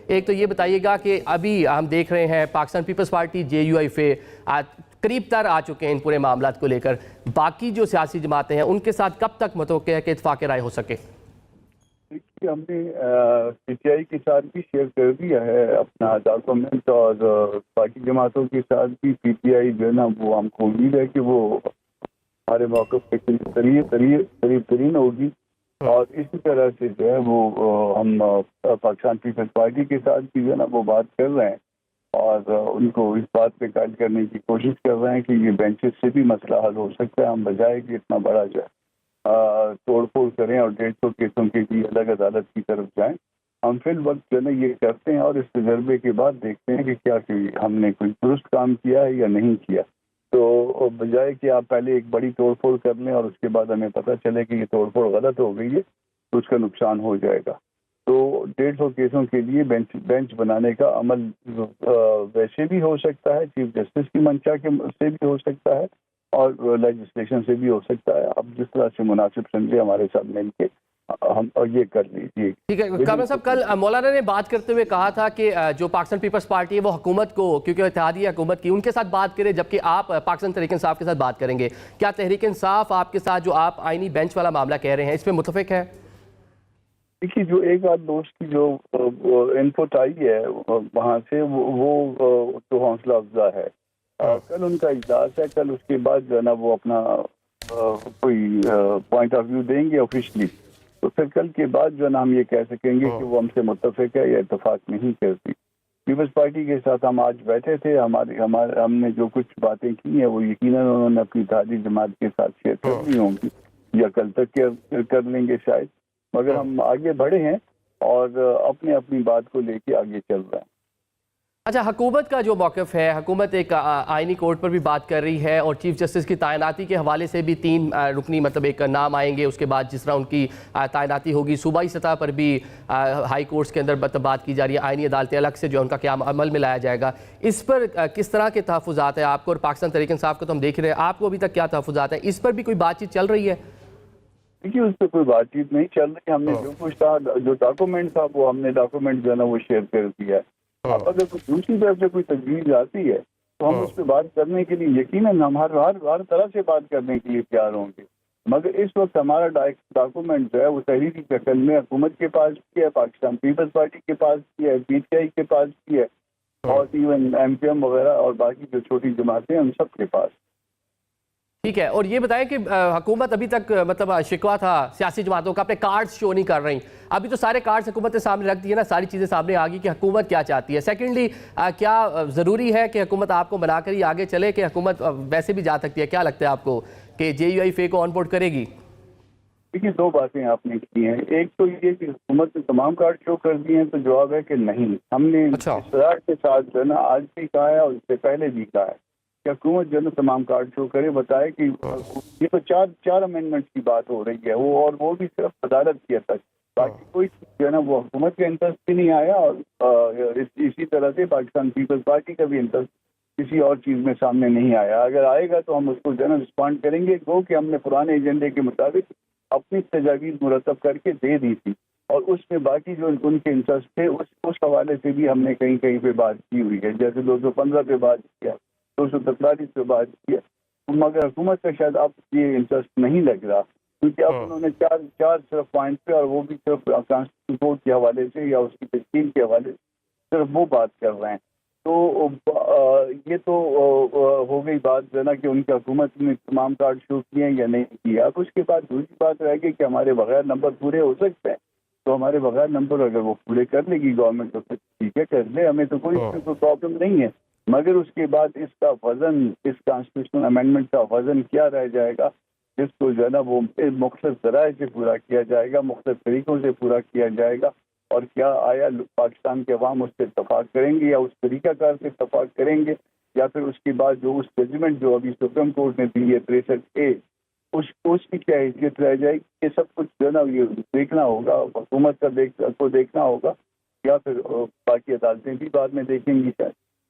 ایک تو یہ بتائیے گا کہ ابھی ہم دیکھ رہے ہیں پاکستان پیپلز پارٹی JUIF قریب تر آ چکے ہیں ان پورے معاملات کو لے کر، باقی جو سیاسی جماعتیں ہیں ان کے ساتھ کب تک متوقع ہے کہ اتفاق رائے ہو سکے؟ دیکھیے، ہم نے PTI کے ساتھ بھی شیئر کر دیا ہے اپنا ڈاکومنٹ، اور باقی جماعتوں کے ساتھ بھی PTI جو ہے نا وہ ہم کو امید ہے کہ وہ ہمارے موقف کے قریب ترین ہوگی، اور اسی طرح سے جو ہے وہ ہم پاکستان پیپلز پارٹی کے ساتھ بھی جو ہے نا وہ بات کر رہے ہیں، اور ان کو اس بات پہ قائل کرنے کی کوشش کر رہے ہیں کہ یہ بینچز سے بھی مسئلہ حل ہو سکتا ہے، ہم بجائے کہ اتنا بڑا جو ہے توڑ پھوڑ کریں اور 150 کیسوں کے لیے الگ عدالت کی طرف جائیں۔ ہم فی الوقت جو ہے نا یہ کرتے ہیں، اور اس تجربے کے بعد دیکھتے ہیں کہ کیا ہم نے کوئی درست کام کیا ہے یا نہیں کیا۔ تو بجائے کہ آپ پہلے ایک بڑی توڑ پھوڑ کر لیں اور اس کے بعد ہمیں پتہ چلے کہ یہ توڑ پھوڑ غلط ہو گئی ہے تو اس کا نقصان ہو جائے گا۔ تو 150 کیسوں کے لیے بینچ بنانے کا عمل ویسے بھی ہو سکتا ہے، چیف جسٹس کی منشا سے بھی ہو سکتا ہے، اور لیجسلیشن سے بھی ہو سکتا ہے۔ اب جس طرح سے مناسب سمجھے ہمارے ساتھ مل کے ہم یہ کر لیجیے۔ ٹھیک ہے کامران صاحب، کل مولانا نے بات کرتے ہوئے کہا تھا کہ جو پاکستان پیپلز پارٹی ہے وہ حکومت کو، کیونکہ اتحادیہ حکومت کی، ان کے ساتھ بات کرے، جبکہ آپ پاکستان تحریک انصاف کے ساتھ بات کریں گے۔ کیا تحریک انصاف آپ کے ساتھ جو آپ آئینی بینچ والا معاملہ کہہ رہے ہیں اس پہ متفق ہے؟ دیکھیے، جو ایک آدھ دوست کی جو انپوٹ آئی ہے وہاں سے وہ تو حوصلہ افزا ہے۔ کل ان کا اجلاس ہے، کل اس کے بعد جو ہے نا وہ اپنا کوئی پوائنٹ آف ویو دیں گے آفیشلی، تو پھر کل کے بعد جو ہے نا ہم یہ کہہ سکیں گے کہ وہ ہم سے متفق ہے یا اتفاق نہیں کرتی۔ پیپلز پارٹی کے ساتھ ہم آج بیٹھے تھے، ہم نے جو کچھ باتیں کی ہیں وہ یقیناً انہوں نے اپنی اتحادی جماعت کے ساتھ شیئر کرنی ہوں گی، یا کل تک کر لیں گے شاید، مگر ہم آگے بڑھے ہیں اور اپنی بات کو لے کے آگے چل رہے ہیں۔ اچھا، حکومت کا جو موقف ہے، حکومت ایک آئینی کورٹ پر بھی بات کر رہی ہے، اور چیف جسٹس کی تعیناتی کے حوالے سے بھی 3 رکنی ایک نام آئیں گے، اس کے بعد جس طرح ان کی تعیناتی ہوگی صوبائی سطح پر بھی ہائی کورٹس کے اندر بات کی جا رہی ہے، آئینی عدالتیں الگ سے جو ان کا قیام عمل میں لایا جائے گا۔ اس پر کس طرح کے تحفظات ہیں آپ کو؟ اور پاکستان تحریک انصاف کو تو ہم دیکھ رہے ہیں، آپ کو ابھی تک کیا تحفظات ہیں؟ اس پر بھی کوئی بات چیت چل رہی ہے؟ دیکھیے، اس پہ کوئی بات چیت نہیں چل رہی۔ ہم نے جو کچھ تھا، جو ڈاکومنٹ تھا، وہ ہم نے ڈاکومنٹ جو ہے نا وہ شیئر کر دیا ہے۔ اب اگر دوسری طرف سے کوئی تجویز آتی ہے تو ہم اس پہ بات کرنے کے لیے یقیناً ہم ہر طرح سے بات کرنے کے لیے تیار ہوں گے، مگر اس وقت ہمارا ڈاکومنٹ جو ہے وہ تحریری شکل میں حکومت کے پاس بھی ہے، پاکستان پیپلز پارٹی کے پاس بھی ہے، PTI کے پاس بھی ہے، اور ایون MPM وغیرہ اور باقی جو چھوٹی جماعتیں ہیں ان سب کے پاس۔ ٹھیک ہے، اور یہ بتائیں کہ حکومت ابھی تک شکوہ تھا سیاسی جماعتوں کا، اپنے کارڈز شو نہیں کر رہی، ابھی تو سارے کارڈز حکومت نے سامنے رکھ دیے نا، ساری چیزیں سامنے آ گئی کہ حکومت کیا چاہتی ہے۔ سیکنڈلی، کیا ضروری ہے کہ حکومت آپ کو بنا کر ہی آگے چلے، کہ حکومت ویسے بھی جا سکتی ہے؟ کیا لگتا ہے آپ کو کہ JUIF کو آن بورڈ کرے گی؟ دیکھیے، 2 باتیں آپ نے کی ہیں۔ ایک تو یہ کہ حکومت نے تمام کارڈ شو کر دیے ہیں، تو جواب ہے کہ نہیں۔ ہم نے اصرار کے ساتھ جو ہے نا آج بھی کہا ہے اور اس سے پہلے بھی کہا ہے کہ حکومت جو ہے نا تمام کارڈ شو کرے، بتائے کہ یہ تو چار امینڈمنٹ کی بات ہو رہی ہے، وہ بھی صرف عدالت کی تک، باقی کوئی جو ہے نا وہ حکومت کا انٹرسٹ بھی نہیں آیا، اور اسی طرح سے پاکستان پیپلز پارٹی کا بھی انٹرسٹ کسی اور چیز میں سامنے نہیں آیا۔ اگر آئے گا تو ہم اس کو جو ہے نا رسپونڈ کریں گے، کہ ہم نے پرانے ایجنڈے کے مطابق اپنی تجاویز مرتب کر کے دے دی تھی، اور اس میں باقی جو ان کے انٹرسٹ تھے اس حوالے سے بھی ہم نے کہیں پہ بات کی ہوئی ہے، جیسے 215 پہ بات کیا، 243 پہ بات کیا، مگر حکومت کا شاید اب یہ انٹرسٹ نہیں لگ رہا، کیونکہ اب انہوں نے چار صرف پوائنٹ پہ، اور وہ بھی صرف کانسٹیٹیوشن کورٹ کے حوالے سے یا اس کی تشکیل کے حوالے سے صرف وہ بات کر رہے ہیں۔ تو یہ تو ہو گئی بات جو ہے نا کہ ان کی حکومت نے تمام کارڈ شو کیے ہیں یا نہیں کیا۔ اب اس کے بعد دوسری بات رہ گئی کہ ہمارے بغیر نمبر پورے ہو سکتے ہیں، تو ہمارے بغیر نمبر اگر وہ پورے کر لے گی گورنمنٹ تو پھر ٹھیک ہے، کر لے، ہمیں تو کوئی پرابلم نہیں ہے، مگر اس کے بعد اس کا وزن، اس کانسٹیٹیوشنل امینڈمنٹ کا وزن کیا رہ جائے گا، جس کو جو ہے نا وہ مختلف ذرائع سے پورا کیا جائے گا، مختلف طریقوں سے پورا کیا جائے گا، اور کیا آیا پاکستان کے عوام اس سے اتفاق کریں گے یا اس طریقہ کار سے اتفاق کریں گے، یا پھر اس کے بعد جو اس ججمنٹ جو ابھی سپریم کورٹ نے دی ہے 63A، اس کی کیا حیثیت رہ جائے گی، یہ سب کچھ جو ہے نا یہ دیکھنا ہوگا، حکومت کو دیکھنا ہوگا، یا پھر باقی عدالتیں بھی بعد میں دیکھیں گی شاید۔